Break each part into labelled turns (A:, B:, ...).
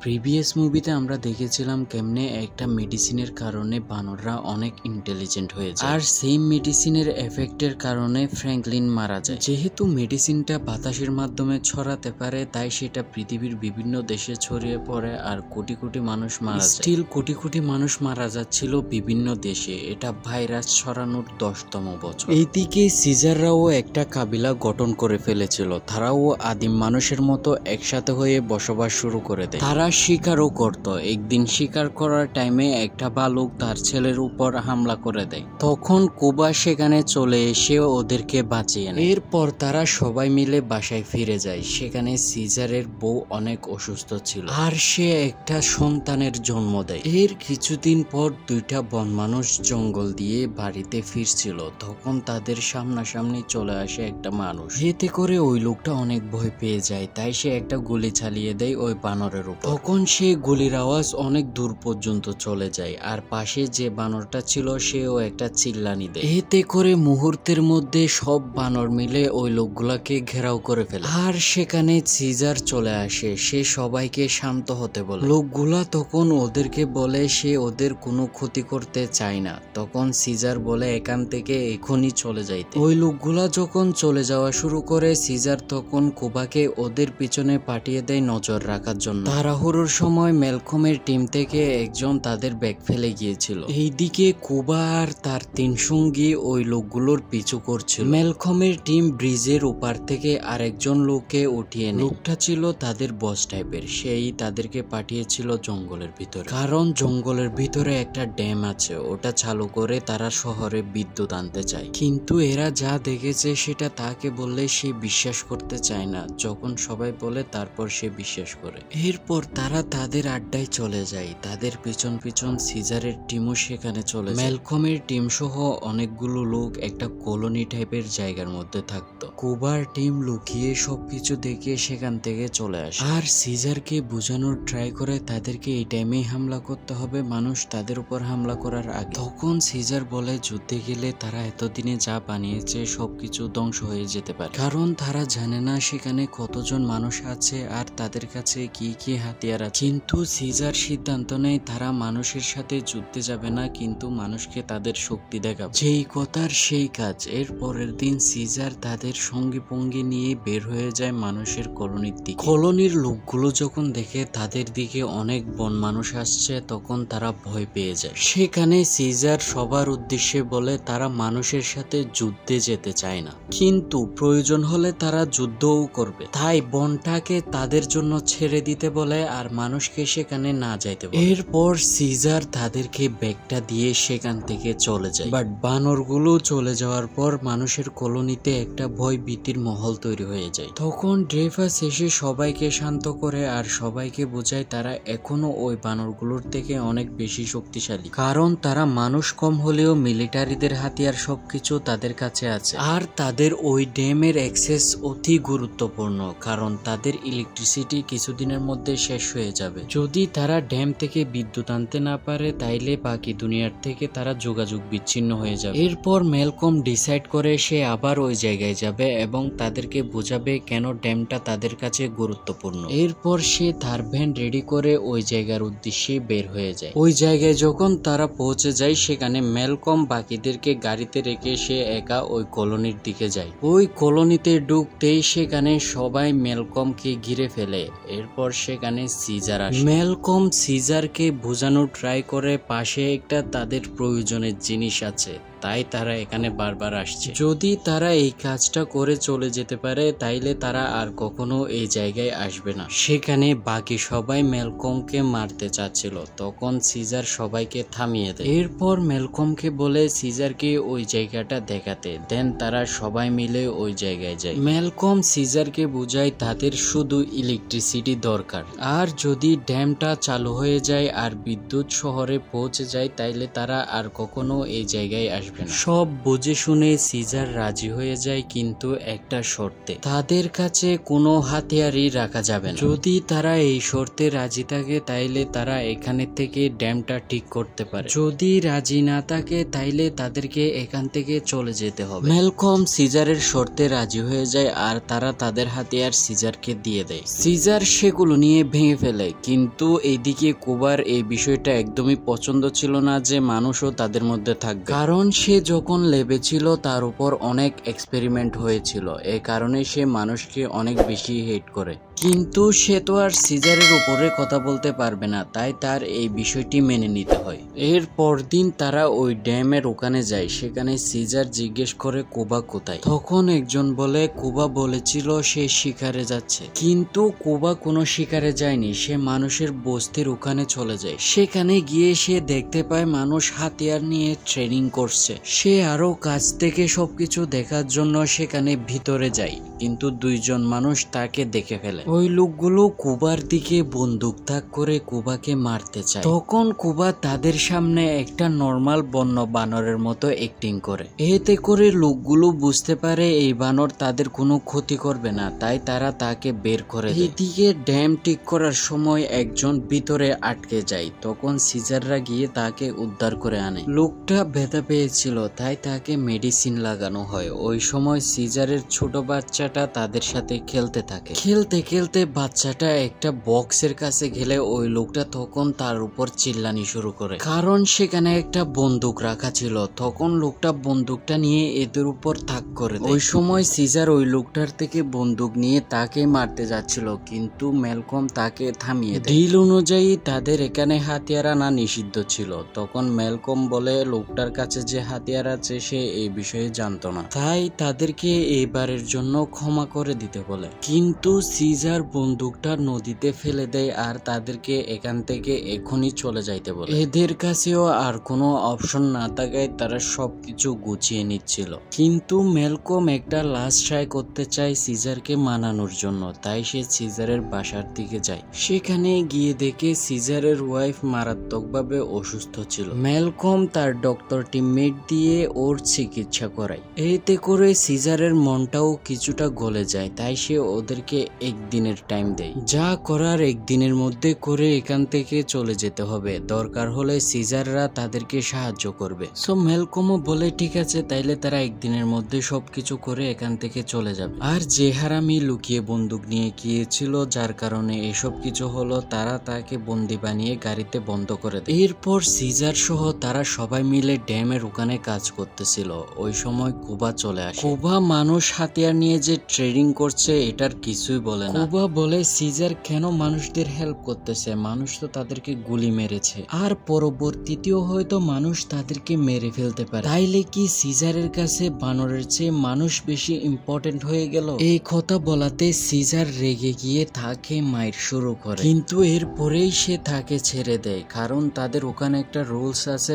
A: Previous মুভিতে আমরা দেখেছিলাম কেমনে একটা মেডিসিনের কারণে বানররা অনেক ইন্টেলিজেন্ট হয়ে যায়, আর সেই মেডিসিনের এফেক্টের কারণে ফ্র্যাঙ্কলিন মারা যায়। যেহেতু মেডিসিনটা বাতাসের মাধ্যমে ছড়াতে পারে, তাই সেটা পৃথিবীর বিভিন্ন দেশে ছড়িয়ে পড়ে আর কোটি কোটি মানুষ মারা যায়। স্টিল কোটি কোটি মানুষ মারা যাচ্ছিল বিভিন্ন দেশে। এটা ভাইরাস ছড়ানোর 10তম বছর। এইদিকে সিজাররাও একটা কাবিলা গঠন করে ফেলেছিল। তারাও আদিম মানুষের মতো একসাথে হয়ে বসবাস শুরু করে দেয়। তারা শিকারও করত। একদিন শিকার করার টাইমে একটা ভালুক তার ছেলের উপর হামলা করে দেয়। তখন কুবা সেখানে চলে এসে ওদেরকে বাঁচিয়ে নেয়। এরপর তারা সবাই মিলে বাসায় ফিরে যায়। সেখানে সিজারের বউ অনেক অসুস্থ ছিল আর সে একটা সন্তানের জন্ম দেয়। এর কিছুদিন পর দুইটা বন মানুষ জঙ্গল দিয়ে বাড়িতে ফিরছিল। তখন তাদের সামনাসামনি চলে আসে একটা মানুষ। এতে করে ওই লোকটা অনেক ভয় পেয়ে যায়, তাই সে একটা গুলি চালিয়ে দেয় ওই বানরের উপর। তখন সে গুলির আওয়াজ অনেক দূর পর্যন্ত চলে যায়, আর পাশে যে বানরটা ছিল সেও একটা চিল্লানি দেয়। এতে করে মুহূর্তের মধ্যে সব বানর মিলে ওই লোকগুলাকে ঘেরাও করে ফেলে। আর সেখানে সিজার চলে আসে। সে সবাইকে শান্ত হতে বলে। লোকগুলা তখন ওদেরকে বলে সে ওদের কোনো ক্ষতি করতে চায় না। তখন সিজার বলে এখান থেকে এখনই চলে যাইতে। ওই লোকগুলা যখন চলে যাওয়া শুরু করে, সিজার তখন কুবাকে ওদের পিছনে পাঠিয়ে দেয় নজর রাখার জন্য। তাড়াহুড়োর সময় ম্যালকমের টিম থেকে একজন তাদের ব্যাগ ফেলে গিয়েছিল। এইদিকে কুবা আর তার 3 সঙ্গী ওই লোকগুলোর পিছু করছিল। ম্যালকমের টিম ব্রিজের ওপার থেকে আরেকজন লোককে উঠিয়ে নেয়। লোকটা ছিল তাদের বস টাইপের। সেই তাদেরকে পাঠিয়েছিল জঙ্গলের ভিতরে, কারণ জঙ্গলের ভিতরে একটা ড্যাম আছে। ওটা চালু করে তারা শহরে বিদ্যুৎ আনতে চায়। কিন্তু এরা যা দেখেছে সেটা তাকে বললে সে বিশ্বাস করতে চায় না। যখন সবাই বলে তারপর সে বিশ্বাস করে। এরপর তারা তাদের আড্ডায় চলে যায়। তাদের পিছন পিছন সিজারের টিমও সেখানে চলে যায়। ম্যালকমের টিম সহ অনেকগুলো লোক একটা কলোনি টাইপের জায়গার মধ্যে থাকতো। কুবার টিম লুকিয়ে সবকিছু দেখে সেখান থেকে চলে আসে, আর সিজারকে বোঝানোর ট্রাই করে তাদেরকে এই টাইমেই হামলা করতে হবে, মানুষ তাদের উপর হামলা করার আগে। তখন সিজার বলে যুদ্ধে গেলে তারা এতদিনে যা বানিয়েছে সবকিছু ধ্বংস হয়ে যেতে পারে, কারণ তারা জানে না সেখানে কতজন মানুষ আছে আর তাদের কাছে কি কি হাতিয়ার আছে। কিন্তু সিজার সিদ্ধান্ত নেয় তারা মানুষের সাথে যুদ্ধে যাবে না, কিন্তু মানুষকে তাদের শক্তি দেখাবে। যেই কথার সেই কাজ। এর পরের দিন সিজার তাদের সঙ্গী পঙ্গী নিয়ে বের হয়ে যায় মানুষের কলোনির দিকে। কলোনির লোকগুলো যখন দেখে তাদের দিকে অনেক বন মানুষ আসছে, তখন তারা ভয় পেয়ে যায়। সেখানে সিজার সবার উদ্দেশ্যে বলে তারা মানুষের সাথে যুদ্ধে যেতে চায় না, কিন্তু প্রয়োজন হলে তারা যুদ্ধও করবে। তাই বনটাকে তাদের জন্য ছেড়ে দিতে বলে আর মানুষকে সেখানে না যাইতে বলে। এরপর সিজার তাদেরকে ব্যাগটা দিয়ে সেখান থেকে চলে যায়। বাট বানরগুলো চলে যাওয়ার পর মানুষের কলোনিতে একটা ভয় ভীতির মহল তৈরি হয়ে যায়। তখন ড্রেফাস এসে সবাইকে শান্ত করে আর সবাইকে বোঝায় তারা এখনো ওই বানরগুলোর থেকে অনেক বেশি শক্তিশালী, কারণ তারা মানুষ কম হলেও মিলিটারিদের হাতিয়ার সবকিছু তাদের কাছে আছে। আর তাদের ওই ড্যামের অ্যাক্সেস অতি গুরুত্বপূর্ণ, কারণ তাদের ইলেকট্রিসিটি কিছুদিনের মধ্যে শেষ হয়ে যাবে। যদি তারা ড্যাম থেকে বিদ্যুৎ আনতে না পারে, তাইলে বাকি দুনিয়ার থেকে তারা যোগাযোগ বিচ্ছিন্ন হয়ে যাবে। এরপর ম্যালকম ডিসাইড করে সে আবার ওই জায়গায় যাবে এবং তাদেরকে বোঝাবে কেন ড্যামটা তাদের কাছে গুরুত্বপূর্ণ। এরপর সে তার ভ্যান রেডি করে ওই জায়গার উদ্দেশ্যে বের হয়ে যায়। ওই জায়গায় যখন তারা পৌঁছে যায়, সেখানে ম্যালকম বাকিদেরকে গাড়িতে রেখে সে একা ওই কলোনির দিকে যায়। ওই কলোনিতে ঢুকতেই সেখানে সবাই ম্যালকমকে ঘিরে ফেলে। এরপর সেখানে সিজার আসে। ম্যালকম সিজারকে বোঝানোর ট্রাই করে পাশে একটা তাদের প্রয়োজনের জিনিস আছে, তাই তারা এখানে বারবার আসছে। যদি তারা এই কাজটা করে চলে যেতে পারে, তাইলে তারা আর কখনো এই জায়গায় আসবে না। সেখানে বাকি সবাই ম্যালকমকে মারতে চাচ্ছিল। তখন সিজার সবাইকে থামিয়ে দেয়। এরপর ম্যালকমকে বলে সিজারকে ওই জায়গাটা দেখাতে। দেন তারা সবাই মিলে ওই জায়গায় যায়। ম্যালকম সিজারকে বোঝায় তাদের শুধু ইলেকট্রিসিটি দরকার, আর যদি ড্যামটা চালু হয়ে যায় আর বিদ্যুৎ শহরে পৌঁছে যায়, তাইলে তারা আর কখনো এই জায়গায় আসবে আসবে না। সব বুঝে শুনে সিজার রাজি হয়ে যায়, কিন্তু একটা শর্তে, তাদের কাছে কোনো হাতিয়ারই রাখা যাবে না। যদি তারা এই শর্তে রাজি থাকে তাইলে তারা এখানে থেকে ড্যামটা ঠিক করতে পারে, যদি রাজি না থাকে তাইলে তাদেরকে এখান থেকে চলে যেতে হবে। ম্যালকম সিজারের শর্তে রাজি হয়ে যায় আর তারা তাদের হাতিয়ার সিজারকে দিয়ে দেয়। সিজার সেগুলো নিয়ে ভেঙে ফেলে, কিন্তু এইদিকে কুবার এই বিষয়টা একদমই পছন্দ ছিল না যে মানুষও তাদের মধ্যে থাকবে, কারণ সে যখন লেবে ছিল তার উপর অনেক এক্সপেরিমেন্ট হয়েছিল, এই কারণে সে মানুষকে অনেক বেশি হেট করে। কিন্তু সে তো আর সিজারের উপরে কথা বলতে পারবে না, তাই তার এই বিষয়টি মেনে নিতে হয়। এর পরদিন তারা ওই ড্যামের ওখানে যায়, সেখানে সিজার জিজ্ঞেস করে কুবা কোথায়। তখন একজন বলে কুবা বলেছিল সে শিকারে যাচ্ছে, কিন্তু কুবা কোনো শিকারে যায়নি, সে মানুষের বস্তির ওখানে চলে যায়। সেখানে গিয়ে সে দেখতে পায় মানুষ হাতিয়ার নিয়ে ট্রেনিং করছে। সে আরো কাছ থেকে সবকিছু দেখার জন্য সেখানে ভিতরে যায়, কিন্তু দুইজন মানুষ তাকে দেখে ফেলে। ওই লোকগুলো কুবার দিকে বন্দুক তাক করে কুবাকে মারতে চায়। তখন কুবা তাদের সামনে একটা নর্মাল বন্য বানরের মতো অ্যাক্টিং করে। এতে করে লোকগুলো বুঝতে পারে এই বানর তাদের কোনো ক্ষতি করবে না, তাই তারা তাকে বের করে দেয়। এদিকে ড্যাম ঠিক করার সময় একজন ভিতরে আটকে যায়, তখন সিজাররা গিয়ে তাকে উদ্ধার করে আনে। লোকটা ব্যথা পেয়েছিল, তাই তাকে মেডিসিন লাগানো হয়। ওই সময় সিজারের ছোট বাচ্চাটা তাদের সাথে খেলতে থাকে। খেলতে খেলতে বাচ্চাটা একটা বক্সের কাছে গেলে ওই লোকটা তখন তার উপর চিল্লানি শুরু করে, কারণ সেখানে একটা বন্দুক রাখা ছিল। তখন লোকটা বন্দুকটা নিয়ে এদের উপর তাক করে দেয়। ওই সময় সিজার ওই লোকটার থেকে বন্দুক নিয়ে তাকে মারতে যাচ্ছিল, কিন্তু ম্যালকম তাকে থামিয়ে দেয়। ডিল অনুযায়ী তাদের এখানে হাতিয়ার আনা নিষিদ্ধ ছিল। তখন ম্যালকম বলে লোকটার কাছে যে হাতিয়ার আছে সে এই বিষয়ে জানতো না, তাই তাদেরকে এবারের জন্য ক্ষমা করে দিতে বলে। কিন্তু সিজার বন্দুকটা নদীতে ফেলে দেয় আর তাদেরকে এখান থেকে এখনই চলে যাইতে বলে। এদের কাছেও আর কোনো অপশন না থাকায় তারা সবকিছু গুছিয়ে নিচ্ছিল, কিন্তু ম্যালকম একটা লাস্ট ট্রাই করতে চায় সিজারকে মানানোর জন্য, তাই সে সিজারের বাসার দিকে যায়। সেখানে গিয়ে দেখে সিজারের ওয়াইফ মারাত্মকভাবে অসুস্থ ছিল। ম্যালকম তার ডক্টর টিমমেট দিয়ে ওর চিকিৎসা করায়। এতে করে সিজারের মনটাও কিছুটা গলে যায়, তাই সে ওদেরকে একদিনের টাইম দেয়, যা করার একদিনের মধ্যে করে এখান থেকে চলে যেতে হবে, দরকার হলে সিজাররা তাদেরকে সাহায্য করবে। সো ম্যালকমও বলে ঠিক আছে, তাইলে তারা একদিনের মধ্যে সবকিছু করে এখান থেকে চলে যাবে। আর যে হারামি লুকিয়ে বন্দুক নিয়ে গিয়েছিল যার কারণে এসব কিছু হলো, তারা তাকে বন্দি বানিয়ে গাড়িতে বন্ধ করে দেয়। এরপর সিজার সহ তারা সবাই মিলে ড্যামের ওখানে কাজ করতেছিল। ওই সময় কুবা চলে আসে। কুবা মানুষ হাতিয়ার নিয়ে যে ট্রেনিং করছে এটার কিছুই বলে না। কুবা বলে সিজার কেন মানুষদের হেল্প করতেছে, মানুষ তো তাদেরকে গুলি মেরেছে, আর পরবর্তীতেও হয়তো মানুষ তাদেরকে মেরে ফেলতে পারে, তাইলে কি সিজারের কাছে বানরের চেয়ে মানুষ বেশি ইম্পর্টেন্ট হয়ে গেল? এই কথা বলাতে সিজার রেগে গিয়ে তাকে মাইর শুরু করে, কিন্তু এরপরেই সে তাকে ছেড়ে দেয়, কারণ তাদের ওখানে একটা রুলস আছে,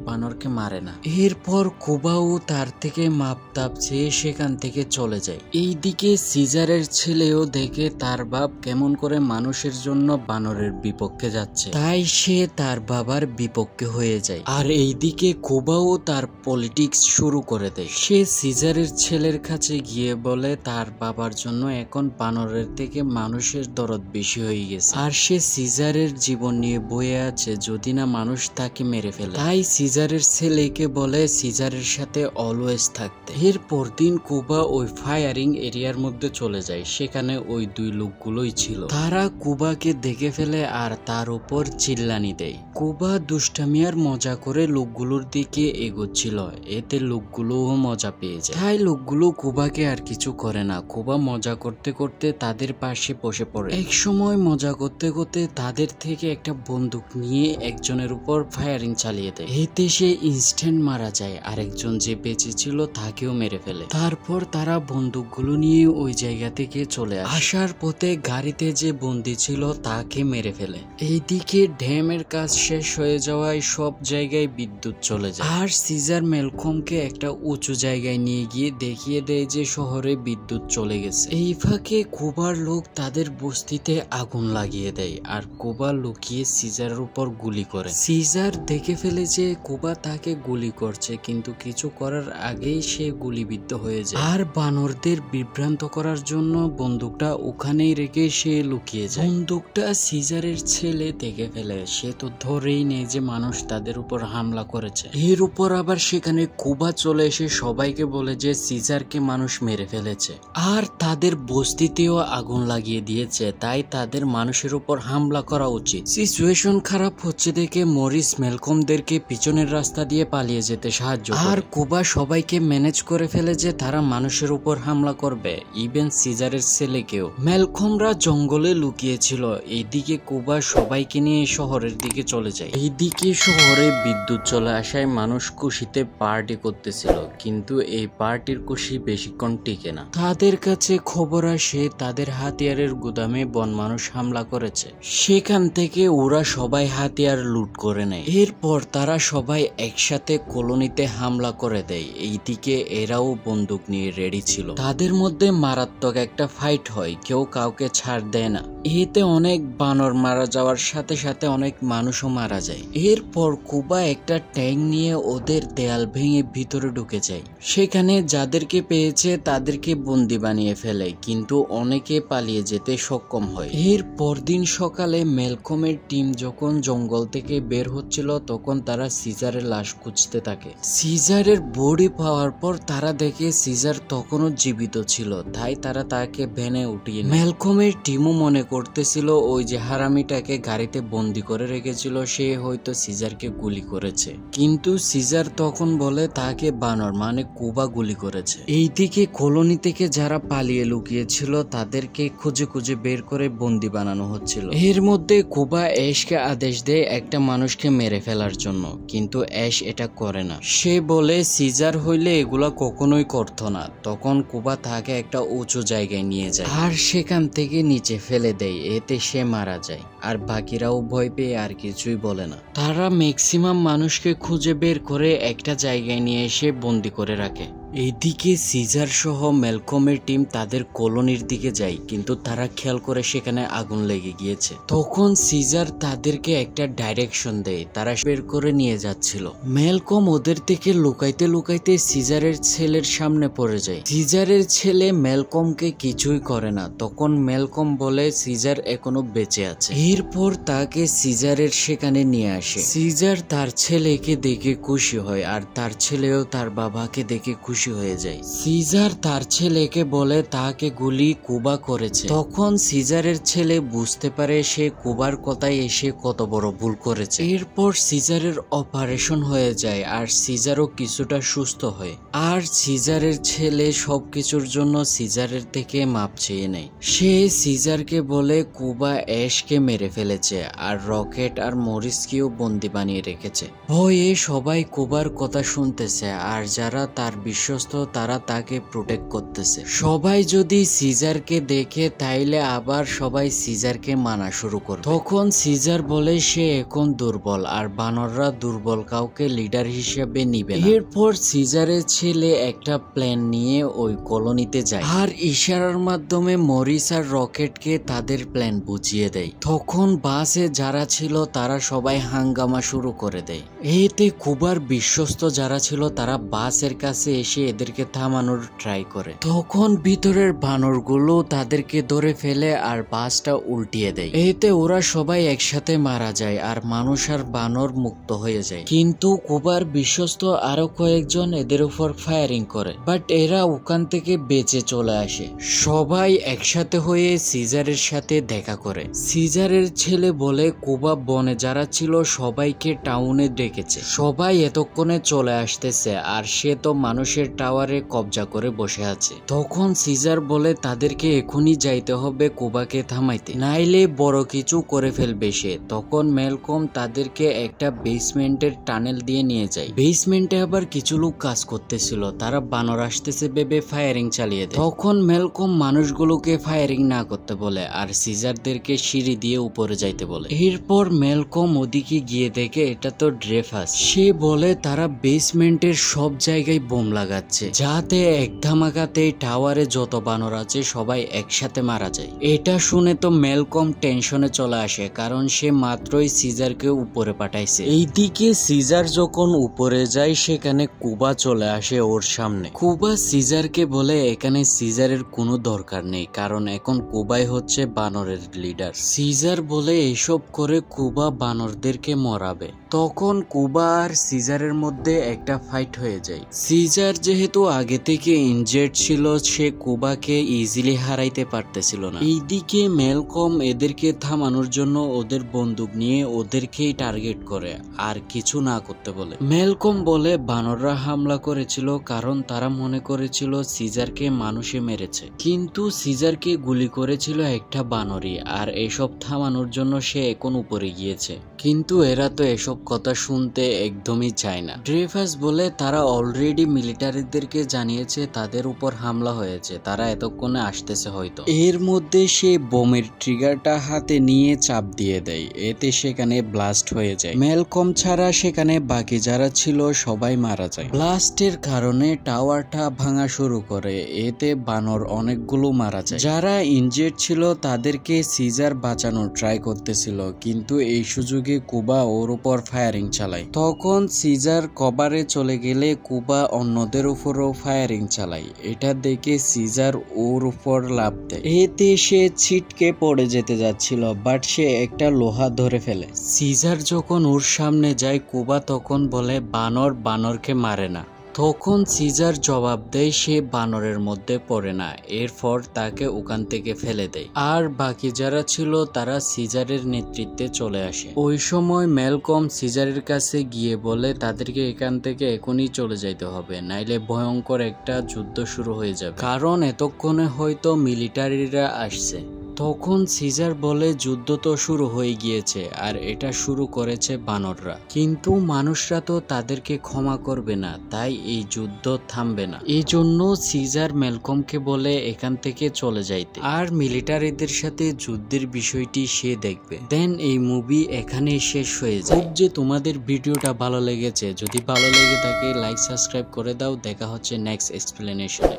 A: বানরকে মারে না। এরপর কুবাও তার থেকে মাপ তাপ চেয়ে সেখান থেকে চলে যায়। এইদিকে সিজারের ছেলেও দেখে তার বাপ কেমন করে মানুষের জন্য বানরের বিপক্ষে যাচ্ছে, তাই সে তার বাবার বিপক্ষে হয়ে যায়। আর এইদিকে কুবাও তার পলিটিক্স শুরু করে দেয়। সে সিজারের ছেলের কাছে গিয়ে বলে তার বাবার জন্য এখন বানরের থেকে মানুষের দরদ বেশি হয়ে গেছে, আর সে সিজারের জীবন নিয়ে বয়ে আছে যদি না মানুষ তাকে মেরে ফেলে। তাই সিজারের ছেলেকে বলে সিজারের সাথে অলওয়েজ থাকতে। এরপর দিন কুবা ওই ফায়ারিং এরিয়ার মধ্যে চলে যায়, সেখানে ওই দুই লোকগুলোই ছিল। তারা কুবাকে দেখে ফেলে আর তার উপর চিল্লানি দেয়। কুবা দুষ্টামিয়ার মজা করে লোকগুলোর দিকে এগোচ্ছিল, এতে লোকগুলোও মজা পেয়ে যায়, তাই লোকগুলো কুবাকে আর কিছু করে না। কুবা মজা করতে করতে তাদের পাশে বসে পড়ে। এক সময় মজা করতে করতে তাদের থেকে একটা বন্দুক নিয়ে একজনের উপর ফায়ারিং চালিয়ে দেয়, এতে সে ইনস্ট্যান্ট মারা যায়, আর একজন যে বেঁচে ছিল তাকেও মেরে ফেলে। তারপর তারা বন্দুকগুলো সেগুলো নিয়ে ওই জায়গা থেকে চলে আসার পথে গাড়িতে যে বন্দী ছিল তাকে মেরে ফেলে। এইদিকে ড্যামের কাজ শেষ হয়ে যাওয়ায় সব জায়গায় বিদ্যুৎ চলে যায় আর সিজার ম্যালকমকে একটা উঁচু জায়গায় নিয়ে গিয়ে দেখিয়ে দেয় যে শহরে বিদ্যুৎ চলে গেছে। এই ফাঁকে কুবার লোক তাদের বস্তিতে আগুন লাগিয়ে দেয় আর কুবা লুকিয়ে সিজারের উপর গুলি করে। সিজার দেখে ফেলে যে কুবা তাকে গুলি করছে, কিন্তু কিছু করার আগেই সে গুলিবিদ্ধ হয়ে যায় আর বানরদের বিভ্রান্ত করার জন্য বন্দুকটা ওখানেই রেখে সে লুকিয়ে যায়। বন্দুকটা সিজারের ছেলে দেখে ফেলে, সে তো ধরেই নেই যে মানুষ তাদের উপর হামলা করেছে। এর উপর আবার সেখানে কুবা চলে এসে সবাইকে বলে যে সিজারকে মানুষ মেরে ফেলেছে আর তাদের বস্তিতেও আগুন লাগিয়ে দিয়েছে, তাই তাদের মানুষের উপর হামলা করা উচিত। সিচুয়েশন খারাপ হচ্ছে দেখে মরিস ম্যালকমদেরকে পিছনের রাস্তা দিয়ে পালিয়ে যেতে সাহায্য করে আর কুবা সবাইকে ম্যানেজ করে ফেলে যে তারা মানুষের উপর হামলা করবে, ইভেন সিজারের ছেলেকেও। ম্যালকমরা জঙ্গলে লুকিয়েছিল। এইদিকে কুবা সবাইকে নিয়ে শহরের দিকে চলে যায়। এইদিকে শহরে বিদ্যুৎ চলে আসায় মানুষ খুশিতে পার্টি করতেছিল, কিন্তু এই পার্টির খুশি বেশিক্ষণ টিকে না। তাদের কাছে খবর আসে তাদের হাতিয়ারের গুদামে বন মানুষ হামলা করেছে। সেখান থেকে ওরা সবাই হাতিয়ার লুট করে নেয়। এরপর তারা সবাই একসাথে কলোনিতে হামলা করে দেয়। এইদিকে এরাও বন্দুক নিয়ে রেডি ছিল। তাদের মধ্যে মারাত্মক একটা ফাইট হয়, কেউ কাউকে ছাড় দেয় না। এতে অনেক বানর মারা যাওয়ার সাথে সাথে অনেক মানুষও মারা যায়। এরপর কুবা একটা ট্যাঙ্ক নিয়ে ওদের দেয়াল ভেঙে ভিতরে ঢুকে যায়। সেখানে যাদেরকে পেয়েছে তাদেরকে বন্দি বানিয়ে ফেলে, কিন্তু অনেকে পালিয়ে যেতে সক্ষম হয়। এর পরদিন সকালে ম্যালকমের টিম যখন জঙ্গল থেকে বের হচ্ছিল তখন তারা সিজারের লাশ খুঁজতে থাকে। সিজারের বডি পাওয়ার পর তারা দেখে সিজার তখনও জীবিত ছিল, তাই তারা তাকে ভ্যানে উঠিয়ে নেয়। ম্যালকমের টিমও মনে করতেছিল ওই যে হারামিটাকে গাড়িতে বন্দি করে রেখেছিল সে হয়তো সিজারকে গুলি করেছে, কিন্তু সিজার তখন বলে তাকে বানর মানে কুবা গুলি করেছে। এইদিকে কলোনি থেকে যারা পালিয়ে লুকিয়েছিল তাদেরকে খুঁজে খুঁজে বের করে বন্দি বানানো হচ্ছিল। এর মধ্যে কুবা অ্যাশকে আদেশ দেয় একটা মানুষকে মেরে ফেলার জন্য, কিন্তু অ্যাশ এটা করে না। সে বলে সিজার হইলে এগুলা কখনোই করতো না। তখন কুবা তাকে একটা উঁচু জায়গায় নিয়ে যায় আর সেখান থেকে নিচে ফেলে দেয়, এতে সে মারা যায়। আর বাকিরাও ভয় পেয়ে আর কিছুই বলে না। তারা ম্যাক্সিমাম মানুষকে খুঁজে বের করে একটা জায়গায় নিয়ে এসে বন্দি করে রাখে। এইদিকে সিজার সহ ম্যালকমের টিম তাদের কলোনির দিকে যায়, কিন্তু তারা খেয়াল করে সেখানে আগুন লেগে গিয়েছে। তখন সিজার তাদেরকে একটা ডাইরেকশন দেয়, তারা বের করে নিয়ে যাচ্ছিল। ম্যালকম ওদের থেকে লুকাইতে লুকাইতে সিজারের ছেলের সামনে পড়ে যায়। সিজারের ছেলে ম্যালকমকে কিছুই করে না। তখন ম্যালকম বলে সিজার এখনো বেঁচে আছে। এরপর তাকে সিজারের সেখানে নিয়ে আসে। সিজার তার ছেলেকে দেখে খুশি হয় আর তার ছেলেও তার বাবাকে দেখে খুশি হয়ে যায়। সিজার তার ছেলেকে বলে তাকে গুলি কুবা করেছে। তখন সিজারের ছেলে বুঝতে পারে সে কুবার কথায় এসে কত বড় ভুল করেছে। এরপর সিজারের অপারেশন হয়ে যায় আর সিজারও কিছুটা সুস্থ হয়। আর সিজারের ছেলে সবকিছুর জন্য সিজারের থেকে মাপ চেয়ে নেয়। সে সিজারকে বলে কুবা অ্যাশকে মেরে ফেলেছে আর রকেট আর মরিসকেও বন্দি বানিয়ে রেখেছে। ভয়ে সবাই কুবার কথা শুনতেছে আর যারা তার বিশ্বস্ত তারা তাকে প্রোটেক্ট করতেছে। সবাই যদি সিজারকে দেখে তাইলে আবার সবাই সিজারকে মানা শুরু করে। তখন সিজার বলে সে এখন দুর্বল আর বানররা দুর্বল কাউকে লিডার হিসেবে নিবে না। এরপর সিজারের ছেলে একটা প্ল্যান নিয়ে ওই কলোনিতে যায় আর ইশারার মাধ্যমে মরিস আর রকেটকে তাদের প্ল্যান বুঝিয়ে দেয়। তখন বাসে যারা ছিল তারা সবাই হাঙ্গামা শুরু করে দেয়। এতে কুবার বিশ্বস্ত যারা ছিল তারা বাসের কাছে এসে এদেরকে থামানোর ট্রাই করে। তখন ভিতরের বানরগুলো তাদেরকে ধরে ফেলে আর বাসটা উল্টিয়ে দেয়। এতে ওরা সবাই একসাথে মারা যায় আর মানুষ আর বানর মুক্ত হয়ে যায়। কিন্তু কুবার বিশ্বস্ত আরো কয়েকজন এদের উপর ফায়ারিং করে, বাট এরা ওখান থেকে বেঁচে চলে আসে। সবাই একসাথে হয়ে সিজারের সাথে দেখা করে। সিজারের সিজারের ছেলে বলে কুবা বনে যারা ছিল সবাইকে টাউনে ডেকেছে, সবাই এতক্ষণে চলে আসতেছে আর সে তো মানুষের টাওয়ারে কবজা করে বসে আছে। তখন সিজার বলে তাদেরকে এখনই যাইতে হবে কুবাকে থামাইতে, নাইলে বড় কিছু করে ফেলবে সে। তখন ম্যালকম তাদেরকে একটা বেসমেন্টের টানেল দিয়ে নিয়ে যায়। বেসমেন্টে আবার কিছু লোক কাজ করতেছিল, তারা বানর আসতেছে ভেবে ফায়ারিং চালিয়ে দেয়। তখন ম্যালকম মানুষগুলোকে ফায়ারিং না করতে বলে আর সিজারদেরকে সিঁড়ি দিয়ে উপরে যাইতে বলে। এরপর ম্যালকম ওদিকে গিয়ে দেখে এটা তো ড্রেফাস। সে বলে তারা বেসমেন্টের সব জায়গায় বোম লাগাচ্ছে যাতে এক ধামাকাতে টাওয়ারে যত বানর আছে সবাই একসাথে মারা যায়। এটা শুনে তো ম্যালকম টেনশনে চলে আসে, কারণ সে মাত্রই সিজারকে উপরে পাঠাইছে। এইদিকে সিজার যখন উপরে যায় সেখানে কুবা চলে আসে ওর সামনে। কুবা সিজারকে বলে এখানে সিজারের কোনো দরকার নেই, কারণ এখন কুবাই হচ্ছে বানরের লিডার। সিজার বলে এসব করে কুবা বানরদেরকে মরাবে। তখন কুবা আর সিজারের মধ্যে একটা ফাইট হয়ে যায়। সিজার যেহেতু আগে থেকে ইনজের্ড ছিল, সে কুবাকে ইজিলি হারাইতে পারতেছিল না। এইদিকে ম্যালকম এদেরকে থামানোর জন্য ওদের বন্দুক নিয়ে ওদেরকেই টার্গেট করে আর কিছু না করতে বলে। ম্যালকম বলে বানররা হামলা করেছিল কারণ তারা মনে করেছিল সিজারকে মানুষে মেরেছে, কিন্তু সিজারকে গুলি করেছিল একটা বানরই, আর এসব থামানোর জন্য সে এখন উপরে গিয়েছে। কিন্তু এরা তো এসব কথা শুনতে একদমই চায় না। ড্রেফাস বলে তারা অলরেডি মিলিটারিদেরকে জানিয়েছে তাদের উপর হামলা হয়েছে, তারা এতক্ষণে আসতেছে হয়তো। এর মধ্যে সে বোমের ট্রিগারটা হাতে নিয়ে চাপ দিয়ে দেয়, এতে সেখানে ব্লাস্ট হয়ে যায়। ম্যালকম ছাড়া সেখানে বাকি যারা ছিল সবাই মারা যায়। ব্লাস্টের কারণে টাওয়ারটা ভাঙা শুরু করে, এতে বানর অনেকগুলো মারা যায়। যারা ইনজের্ড ছিল তাদেরকে সিজার বাঁচানোর ট্রাই করতেছিল, কিন্তু এই সুযোগে কুবা ওর উপর ফায়ারিং চালায়। তখন সিজার কভারে চলে গেলে কুবা অন্যদের উপরও ফায়ারিং চালায়। এটা দেখে সিজার ওর উপর লাফ দেয়, এতে সে ছিটকে পড়ে যেতে যাচ্ছিল, বাট সে একটা লোহা ধরে ফেলে। সিজার যখন ওর সামনে যায় কুবা তখন বলে বানর বানরকে মারে না। তখন সিজার জবাব দেয় সে বানরের মধ্যে পড়ে না, এরপর তাকে ওখান থেকে ফেলে দেয়। আর বাকি যারা ছিল তারা সিজারের নেতৃত্বে চলে আসে। ওই সময় ম্যালকম সিজারের কাছে গিয়ে বলে তাদেরকে এখান থেকে এখনই চলে যাইতে হবে, নাইলে ভয়ঙ্কর একটা যুদ্ধ শুরু হয়ে যাবে, কারণ এতক্ষণে হয়তো মিলিটারিরা আসছে। তখন সিজার বলে যুদ্ধ তো শুরু হয়ে গিয়েছে আর এটা শুরু করেছে বানররা, কিন্তু মানুষরা তো তাদেরকে ক্ষমা করবে না, তাই এই যুদ্ধ থামবে না। এই জন্য সিজার ম্যালকমকে বলে এখান থেকে চলে যাইতে, আর মিলিটারিদের সাথে যুদ্ধের বিষয়টি সে দেখবে। দেন এই মুভি এখানে শেষ হয়ে যায়। যে তোমাদের ভিডিওটা ভালো লেগেছে, যদি ভালো লেগে থাকে লাইক সাবস্ক্রাইব করে দাও। দেখা হচ্ছে নেক্সট এক্সপ্লেনেশনে।